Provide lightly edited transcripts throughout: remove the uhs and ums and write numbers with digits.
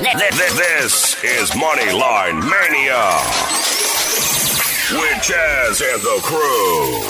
This is Moneyline Mania with Chaz and the crew.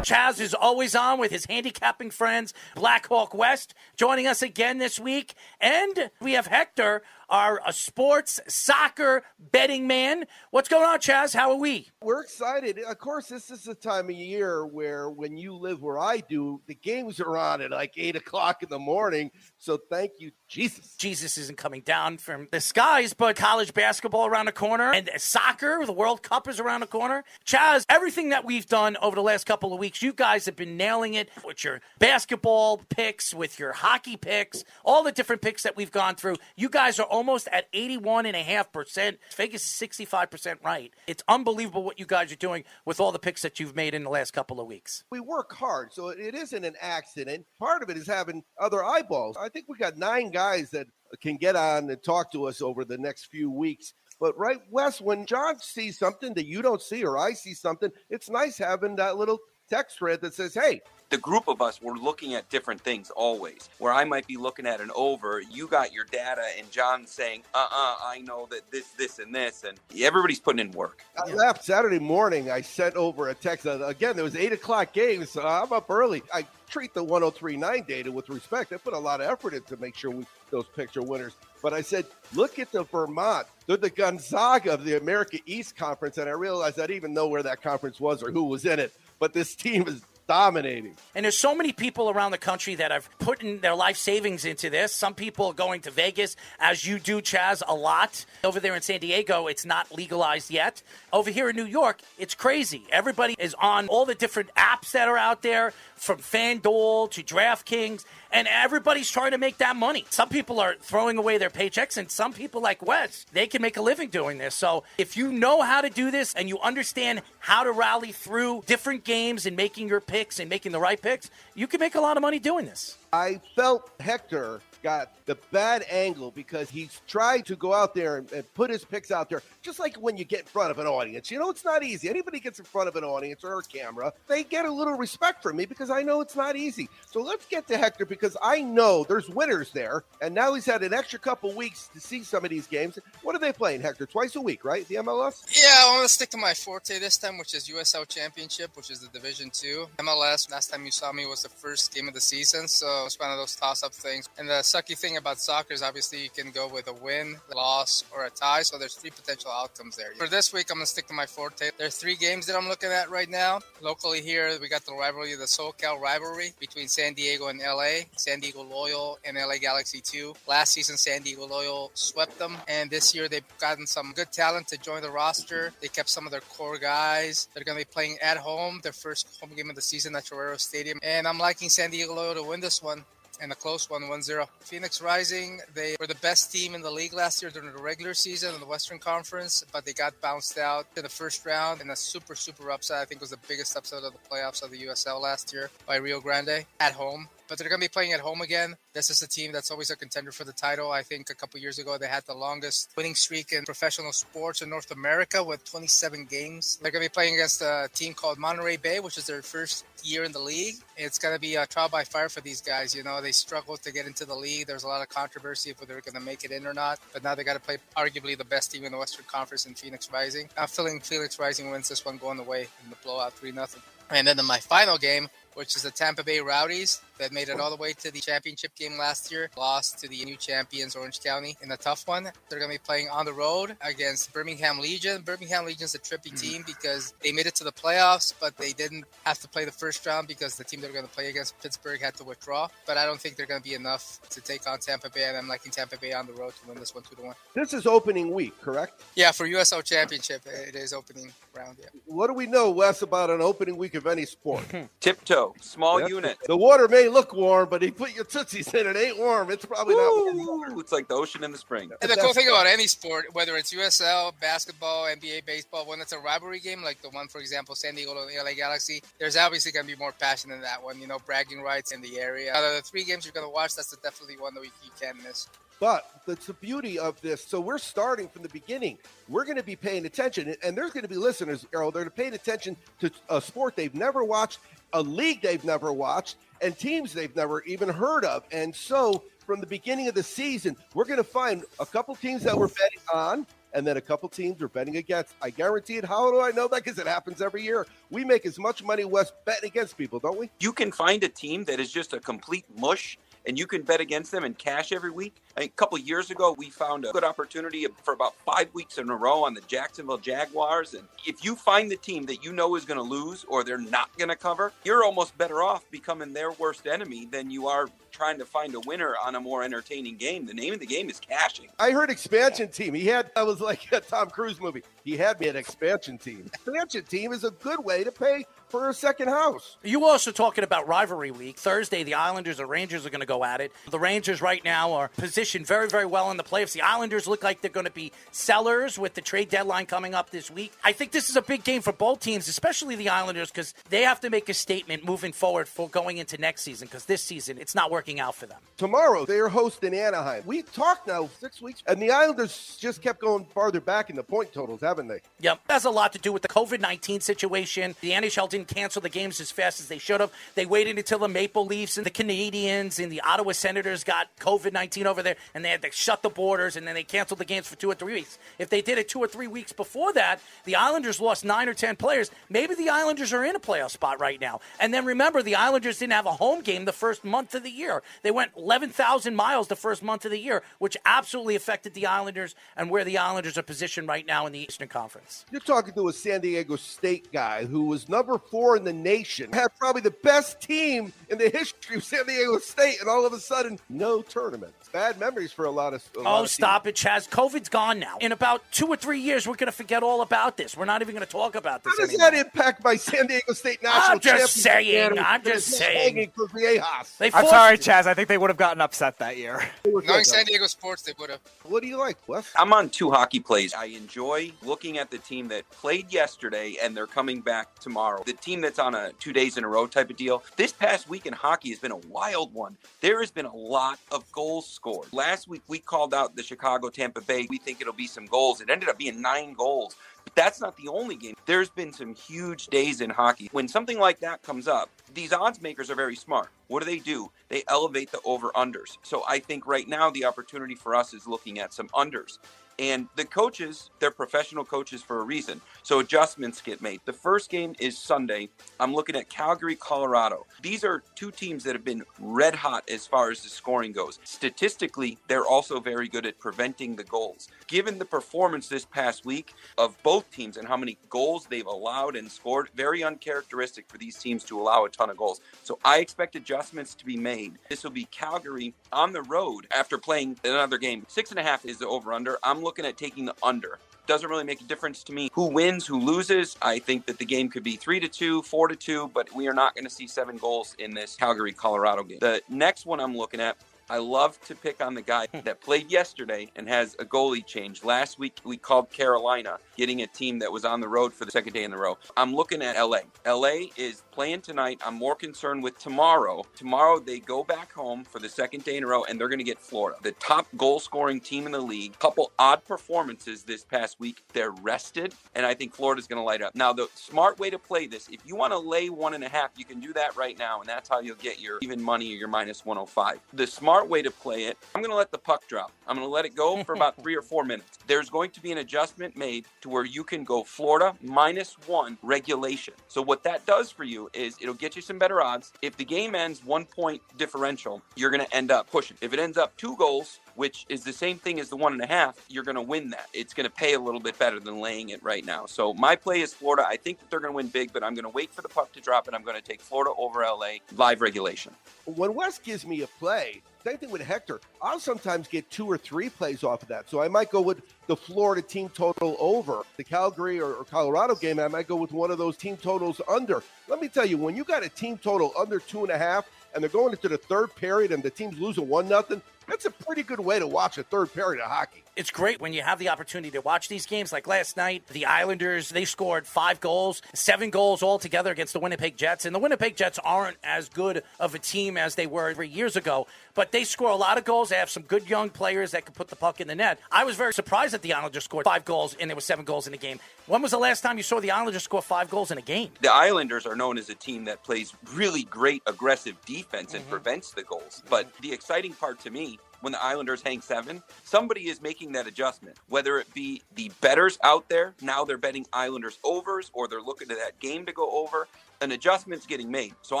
Chaz is always on with his handicapping friends, Blackhawk West, joining us again this week. And we have Hector, our sports soccer betting man. What's going on, Chaz? How are we? We're excited. Of course, this is the time of year where when you live where I do, the games are on at like 8 o'clock in the morning. So thank you, Jesus. Jesus isn't coming down from the skies, but college basketball around the corner and soccer, the World Cup is around the corner. Chaz, everything that we've done over the last couple of weeks, you guys have been nailing it with your basketball picks, with your hockey picks, all the different picks that we've gone through. You guys are almost at 81.5%. Vegas is 65% right. It's unbelievable what you guys are doing with all the picks that you've made in the last couple of weeks. We work hard, so it isn't an accident. Part of it is having other eyeballs. I think we got 9 guys that can get on and talk to us over the next few weeks. But right, Wes, when John sees something that you don't see or I see something, it's nice having that little text thread that says, hey, the group of us, we're looking at different things always. Where I might be looking at an over, you got your data, and John's saying, I know that this, and this, and everybody's putting in work. I left Saturday morning. I sent over a text. Again, there was 8 o'clock games, so I'm up early. I treat the 103.9 data with respect. I put a lot of effort in to make sure those picks are winners. But I said, look at the Vermont. They're the Gonzaga of the America East Conference, and I realized I didn't even know where that conference was or who was in it. But this team is dominating. And there's so many people around the country that have put in their life savings into this. Some people are going to Vegas, as you do, Chaz, a lot. Over there in San Diego, it's not legalized yet. Over here in New York, it's crazy. Everybody is on all the different apps that are out there, from FanDuel to DraftKings, and everybody's trying to make that money. Some people are throwing away their paychecks, and some people like Wes, they can make a living doing this. So if you know how to do this and you understand how to rally through different games and making your picks and making the right picks, you can make a lot of money doing this. I felt Hector got the bad angle because he's tried to go out there and put his picks out there, just like when you get in front of an audience. You know, it's not easy. Anybody gets in front of an audience or a camera, they get a little respect from me because I know it's not easy. So let's get to Hector because I know there's winners there, and now he's had an extra couple weeks to see some of these games. What are they playing, Hector? Twice a week, right? The MLS? Yeah, I want to stick to my forte this time, which is USL Championship, which is the Division 2. MLS, last time you saw me, was the first game of the season, so it's one of those toss-up things. And the sucky thing about soccer is obviously you can go with a win, a loss, or a tie, so there's 3 potential outcomes there. For this week, I'm going to stick to my forte. There are 3 games that I'm looking at right now. Locally here, we got the rivalry, the SoCal rivalry between San Diego and LA. San Diego Loyal and LA Galaxy 2. Last season, San Diego Loyal swept them, and this year they've gotten some good talent to join the roster. They kept some of their core guys. They're going to be playing at home, their first home game of the season at Torero Stadium, and I'm liking San Diego Loyal to win this one. And a close one, 1-0. Phoenix Rising, they were the best team in the league last year during the regular season in the Western Conference, but they got bounced out in the first round. And a super, super upset, I think was the biggest upset of the playoffs of the USL last year by Rio Grande at home. But they're going to be playing at home again. This is a team that's always a contender for the title. I think a couple years ago, they had the longest winning streak in professional sports in North America with 27 games. They're going to be playing against a team called Monterey Bay, which is their first year in the league. It's going to be a trial by fire for these guys. You know, they struggled to get into the league. There's a lot of controversy if they're going to make it in or not. But now they got to play arguably the best team in the Western Conference in Phoenix Rising. I'm feeling Phoenix Rising wins this one going away in the blowout 3-0. And then in my final game, which is the Tampa Bay Rowdies that made it all the way to the championship game last year, lost to the new champions Orange County in a tough one. They're going to be playing on the road against Birmingham Legion. Birmingham Legion's a trippy team because they made it to the playoffs, but they didn't have to play the first round because the team they're going to play against, Pittsburgh, had to withdraw. But I don't think they're going to be enough to take on Tampa Bay, and I'm liking Tampa Bay on the road to win this one 2-1. This is opening week, correct? Yeah, for USL Championship, it is opening round, yeah. What do we know, Wes, about an opening week of any sport? Tiptoe, small unit. The water may look warm, but you put your tootsies in, it ain't warm. It's probably not warm. It's like the ocean in the spring. And the cool thing about any sport, whether it's USL, basketball, NBA, baseball, when it's a rivalry game, like the one, for example, San Diego and LA Galaxy, there's obviously going to be more passion in that one, you know, bragging rights in the area. Out of the 3 games you're going to watch, that's definitely one that you can't miss. But that's the beauty of this. So we're starting from the beginning. We're going to be paying attention, and there's going to be listeners, Errol, they're paying attention to a sport they've never watched, a league they've never watched, and teams they've never even heard of. And so from the beginning of the season, we're going to find a couple teams that we're betting on, and then a couple teams we're betting against. I guarantee it. How do I know that? Because it happens every year. We make as much money, Wes, betting against people, don't we? You can find a team that is just a complete mush, and you can bet against them and cash every week. A couple of years ago, we found a good opportunity for about 5 weeks in a row on the Jacksonville Jaguars. And if you find the team that you know is going to lose or they're not going to cover, you're almost better off becoming their worst enemy than you are trying to find a winner on a more entertaining game. The name of the game is cashing. I heard expansion team. I was like a Tom Cruise movie. He had me at expansion team. Expansion team is a good way to pay for a second house. You also talking about rivalry week. Thursday, the Islanders and Rangers are going to go at it. The Rangers right now are positioned very, very well in the playoffs. The Islanders look like they're going to be sellers with the trade deadline coming up this week. I think this is a big game for both teams, especially the Islanders, because they have to make a statement moving forward for going into next season, because this season it's not working out for them. Tomorrow, they are hosting Anaheim. We talked now 6 weeks, and the Islanders just kept going farther back in the point totals, haven't they? Yep. That has a lot to do with the COVID-19 situation. The NHL didn't cancel the games as fast as they should have. They waited until the Maple Leafs and the Canadiens and the Ottawa Senators got COVID-19 over there, and they had to shut the borders, and then they canceled the games for 2 or 3 weeks. If they did it 2 or 3 weeks before that, the Islanders lost 9 or 10 players. Maybe the Islanders are in a playoff spot right now. And then remember, the Islanders didn't have a home game the first month of the year. They went 11,000 miles the first month of the year, which absolutely affected the Islanders and where the Islanders are positioned right now in the Eastern Conference. You're talking to a San Diego State guy who was number 4 in the nation, had probably the best team in the history of San Diego State, and all of a sudden, no tournament. Bad memories for a lot of stop it, Chaz. COVID's gone now. In about 2 or 3 years, we're going to forget all about this. We're not even going to talk about this anymore. How does that impact my San Diego State national championship? I'm just saying. For Viejas. I'm sorry, Chaz. I think they would have gotten upset that year. Knowing San Diego sports, they would have. What do you like, Wes? I'm on 2 hockey plays. I enjoy looking at the team that played yesterday and they're coming back tomorrow. The team that's on a 2 days in a row type of deal. This past week in hockey has been a wild one. There has been a lot of goals scored. Last week we called out the Chicago-Tampa Bay. We think it'll be some goals. It ended up being 9 goals. But that's not the only game. There's been some huge days in hockey. When something like that comes up, these odds makers are very smart. What do? They elevate the over-unders. So I think right now the opportunity for us is looking at some unders. And the coaches, they're professional coaches for a reason. So adjustments get made. The first game is Sunday. I'm looking at Calgary, Colorado. These are 2 teams that have been red hot as far as the scoring goes. Statistically, they're also very good at preventing the goals. Given the performance this past week of both teams and how many goals they've allowed and scored, very uncharacteristic for these teams to allow a ton of goals. So I expect adjustments to be made. This will be Calgary on the road after playing another game. 6.5 is the over-under. I'm looking at taking the under. Doesn't really make a difference to me who wins, who loses. I think that the game could be 3-2, 4-2, but we are not going to see 7 goals in this Calgary-Colorado game. The next one I'm looking at, I love to pick on the guy that played yesterday and has a goalie change. Last week, we called Carolina, getting a team that was on the road for the second day in a row. I'm looking at LA. LA is playing tonight. I'm more concerned with tomorrow. Tomorrow, they go back home for the second day in a row, and they're going to get Florida, the top goal-scoring team in the league. Couple odd performances this past week. They're rested, and I think Florida's going to light up. Now, the smart way to play this, if you want to lay 1.5, you can do that right now, and that's how you'll get your even money or your minus 105. The smart way to play it, I'm going to let the puck drop. I'm going to let it go for about 3 or 4 minutes. There's going to be an adjustment made to where you can go Florida -1 regulation. So what that does for you is it'll get you some better odds. If the game ends 1 point differential, you're going to end up pushing. If it ends up 2 goals, which is the same thing as the 1.5, you're going to win that. It's going to pay a little bit better than laying it right now. So my play is Florida. I think that they're going to win big, but I'm going to wait for the puck to drop, and I'm going to take Florida over LA live regulation. When Wes gives me a play, same thing with Hector, I'll sometimes get 2 or 3 plays off of that. So I might go with the Florida team total over the Calgary or Colorado game. I might go with one of those team totals under. Let me tell you, when you got a team total under 2.5 and they're going into the third period and the team's losing 1-0, That's a pretty good way to watch a third period of hockey. It's great when you have the opportunity to watch these games. Like last night, the Islanders, they scored 5 goals, 7 goals altogether against the Winnipeg Jets. And the Winnipeg Jets aren't as good of a team as they were 3 years ago, but they score a lot of goals. They have some good young players that can put the puck in the net. I was very surprised that the Islanders scored 5 goals and there were 7 goals in the game. When was the last time you saw the Islanders score 5 goals in a game? The Islanders are known as a team that plays really great aggressive defense and prevents the goals. But the exciting part to me, when the Islanders hang 7, somebody is making that adjustment. Whether it be the bettors out there, now they're betting Islanders overs, or they're looking to that game to go over, an adjustment's getting made. So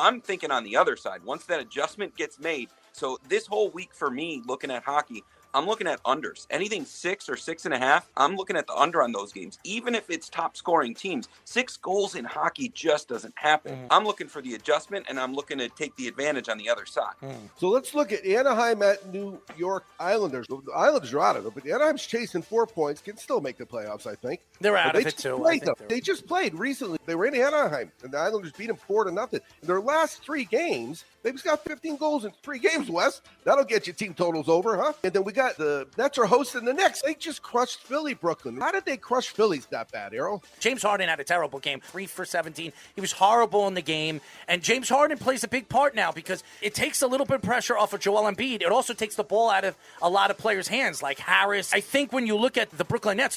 I'm thinking on the other side, once that adjustment gets made, so this whole week for me, looking at hockey, I'm looking at unders. Anything 6 or 6.5, I'm looking at the under on those games. Even if it's top scoring teams, 6 goals in hockey just doesn't happen. I'm looking for the adjustment, and I'm looking to take the advantage on the other side. So let's look at Anaheim at New York Islanders. The Islanders are out of it, but Anaheim's chasing 4 points, can still make the playoffs, I think. They're out But of it, too. They just played recently. They were in Anaheim, and the Islanders beat them 4-0. In their last 3 games, they've got 15 goals in 3 games, Wes. That'll get you team totals over, huh? And then we got the Nets are hosting the Knicks. They just crushed Philly, Brooklyn. How did they crush Phillies that bad, Errol? James Harden had a terrible game, 3 for 17. He was horrible in the game. And James Harden plays a big part now because it takes a little bit of pressure off of Joel Embiid. It also takes the ball out of a lot of players' hands, like Harris. I think when you look at the Brooklyn Nets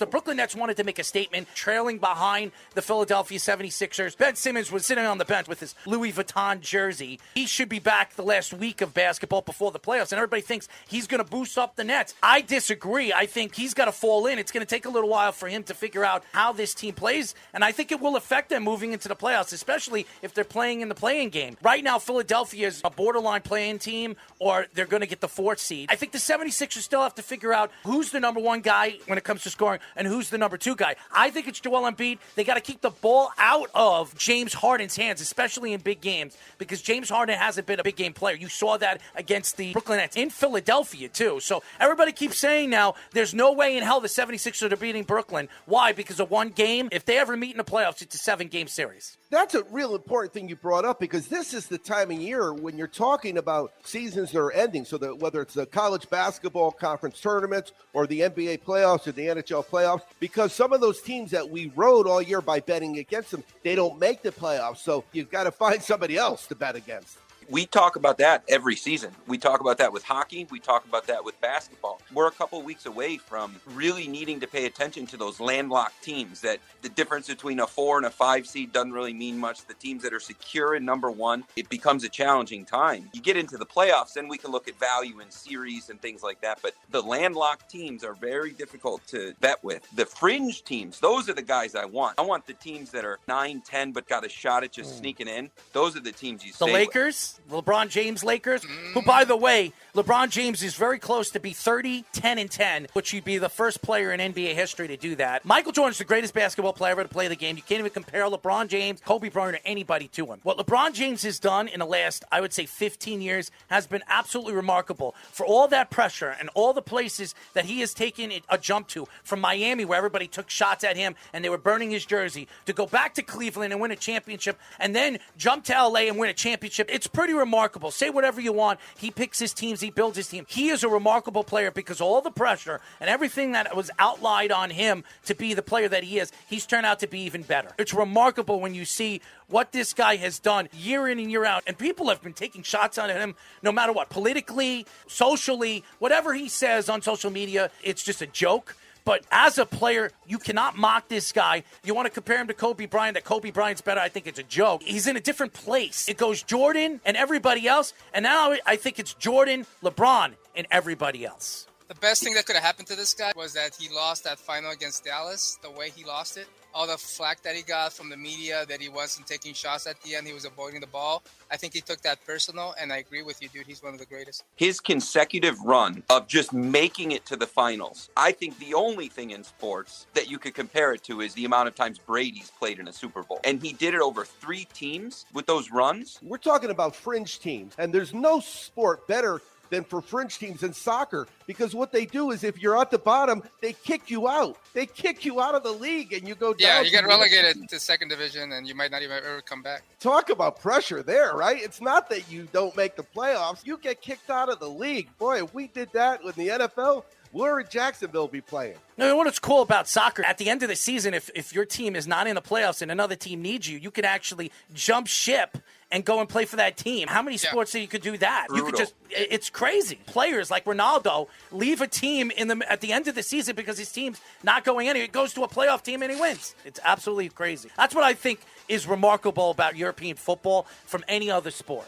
wanted to make a statement, trailing behind the Philadelphia 76ers. Ben Simmons was sitting on the bench with his Louis Vuitton jersey. He should be back the last week of basketball before the playoffs, and everybody thinks he's going to boost up the Nets. I disagree. I think he's got to fall in. It's going to take a little while for him to figure out how this team plays, and I think it will affect them moving into the playoffs, especially if they're playing in the play-in game. Right now, Philadelphia is a borderline play-in team, or they're going to get the 4th seed. I think the 76ers still have to figure out who's the number 1 guy when it comes to scoring and who's the number 2 guy. I think it's Joel Embiid. They got to keep the ball out of James Harden's hands, especially in big games, because James Harden hasn't been a big game player. You saw that against the Brooklyn Nets in Philadelphia, too. So everybody keeps saying now there's no way in hell the 76ers are beating Brooklyn. Why? Because of 1 game? If they ever meet in the playoffs, it's a 7-game series. That's a real important thing you brought up, because this is the time of year when you're talking about seasons that are ending. So that whether it's the college basketball conference tournaments or the NBA playoffs or the NHL playoffs, because some of those teams that we rode all year by betting against them, they don't make the playoffs. So you've got to find somebody else to bet against. We talk about that every season. We talk about that with hockey. We talk about that with basketball. We're a couple weeks away from really needing to pay attention to those landlocked teams, that the difference between a 4 and a 5 seed doesn't really mean much. The teams that are secure in number 1, it becomes a challenging time. You get into the playoffs, then we can look at value in series and things like that. But the landlocked teams are very difficult to bet with. The fringe teams, those are the guys I want. I want the teams that are 9-10 but got a shot at just sneaking in. Those are the teams you stay The Lakers? LeBron James Lakers, who, by the way, LeBron James is very close to be 30-10-10, which would be the first player in NBA history to do that. Michael Jordan's the greatest basketball player ever to play the game. You can't even compare LeBron James, Kobe Bryant, or anybody to him. What LeBron James has done in the last, I would say, 15 years has been absolutely remarkable. For all that pressure and all the places that he has taken a jump to, from Miami, where everybody took shots at him and they were burning his jersey, to go back to Cleveland and win a championship, and then jump to LA and win a championship. It's pretty remarkable. Say whatever you want. He picks his teams. He builds his team. He is a remarkable player because all the pressure and everything that was outlined on him to be the player that he is, he's turned out to be even better. It's remarkable when you see what this guy has done year in and year out. And people have been taking shots on him no matter what, politically, socially, whatever he says on social media, it's just a joke. But as a player, you cannot mock this guy. You want to compare him to Kobe Bryant, that Kobe Bryant's better, I think it's a joke. He's in a different place. It goes Jordan and everybody else, and now I think it's Jordan, LeBron, and everybody else. The best thing that could have happened to this guy was that he lost that final against Dallas, the way he lost it. All the flack that he got from the media, that he wasn't taking shots at the end, he was avoiding the ball. I think he took that personal, and I agree with you, dude. He's one of the greatest. His consecutive run of just making it to the finals, I think the only thing in sports that you could compare it to is the amount of times Brady's played in a Super Bowl. And he did it over 3 teams with those runs. We're talking about fringe teams, and there's no sport better than for fringe teams in soccer, because what they do is if you're at the bottom, they kick you out. They kick you out of the league and you go down. Yeah, you get relegated to second division and you might not even ever come back. Talk about pressure there, right? It's not that you don't make the playoffs. You get kicked out of the league. Boy, if we did that with the NFL, where would Jacksonville be playing? No, what's cool about soccer, at the end of the season, if your team is not in the playoffs and another team needs you, you can actually jump ship and go and play for that team. How many sports that you could do that? Brutal. You could it's crazy. Players like Ronaldo leave a team at the end of the season because his team's not going anywhere. It goes to a playoff team and he wins. It's absolutely crazy. That's what I think is remarkable about European football from any other sport.